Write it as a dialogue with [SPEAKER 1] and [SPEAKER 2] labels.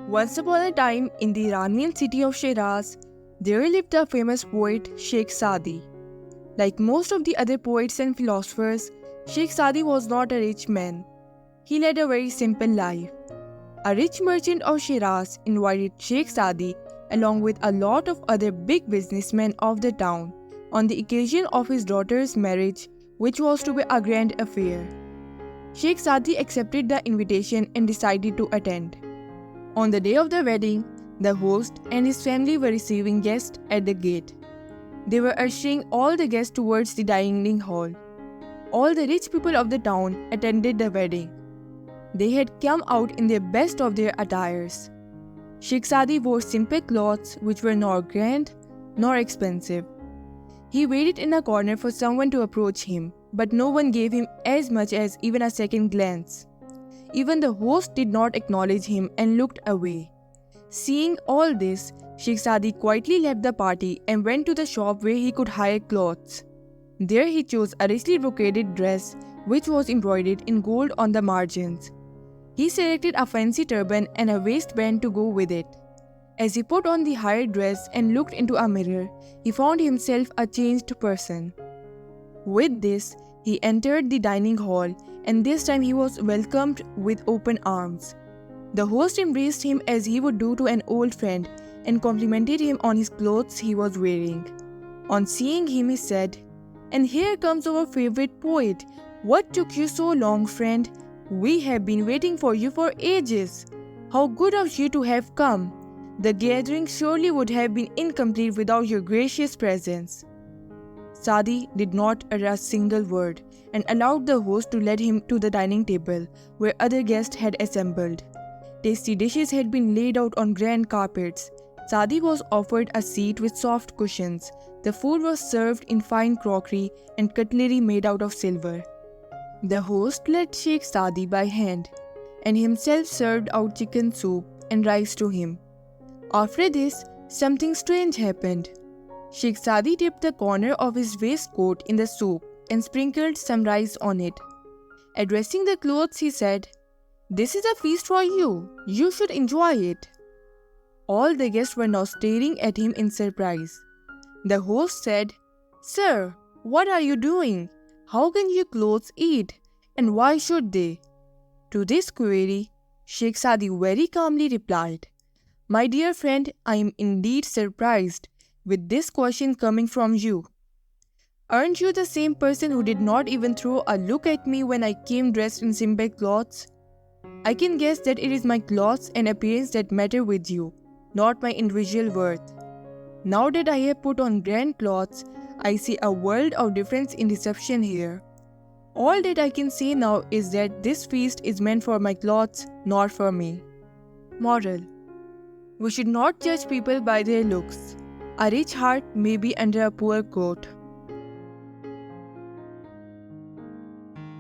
[SPEAKER 1] Once upon a time, in the Iranian city of Shiraz, there lived a famous poet, Sheikh Sadi. Like most of the other poets and philosophers, Sheikh Sadi was not a rich man. He led a very simple life. A rich merchant of Shiraz invited Sheikh Sadi along with a lot of other big businessmen of the town on the occasion of his daughter's marriage, which was to be a grand affair. Sheikh Sadi accepted the invitation and decided to attend. On the day of the wedding, the host and his family were receiving guests at the gate. They were ushering all the guests towards the dining hall. All the rich people of the town attended the wedding. They had come out in the best of their attires. Sheikh Sadi wore simple clothes which were nor grand nor expensive. He waited in a corner for someone to approach him, but no one gave him as much as even a second glance. Even the host did not acknowledge him and looked away. Seeing all this, Sheikh Sadi quietly left the party and went to the shop where he could hire clothes. There he chose a richly brocaded dress which was embroidered in gold on the margins. He selected a fancy turban and a waistband to go with it. As he put on the hired dress and looked into a mirror, he found himself a changed person. With this, he entered the dining hall, and this time he was welcomed with open arms. The host embraced him as he would do to an old friend and complimented him on his clothes he was wearing. On seeing him, he said, "And here comes our favorite poet. What took you so long, friend? We have been waiting for you for ages. How good of you to have come. The gathering surely would have been incomplete without your gracious presence." Sadi did not utter a single word and allowed the host to lead him to the dining table where other guests had assembled. Tasty dishes had been laid out on grand carpets. Sadi was offered a seat with soft cushions. The food was served in fine crockery and cutlery made out of silver. The host led Sheikh Sadi by hand and himself served out chicken soup and rice to him. After this, something strange happened. Sheikh Sadi dipped the corner of his waistcoat in the soup and sprinkled some rice on it. Addressing the clothes, he said, "This is a feast for you. You should enjoy it." All the guests were now staring at him in surprise. The host said, "Sir, what are you doing? How can your clothes eat? And why should they?" To this query, Sheikh Sadi very calmly replied, "My dear friend, I am indeed surprised with this question coming from you. Aren't you the same person who did not even throw a look at me when I came dressed in simple clothes? I can guess that it is my clothes and appearance that matter with you, not my individual worth. Now that I have put on grand clothes, I see a world of difference in reception here. All that I can say now is that this feast is meant for my clothes, not for me." Moral: we should not judge people by their looks. A rich heart may be under a poor coat.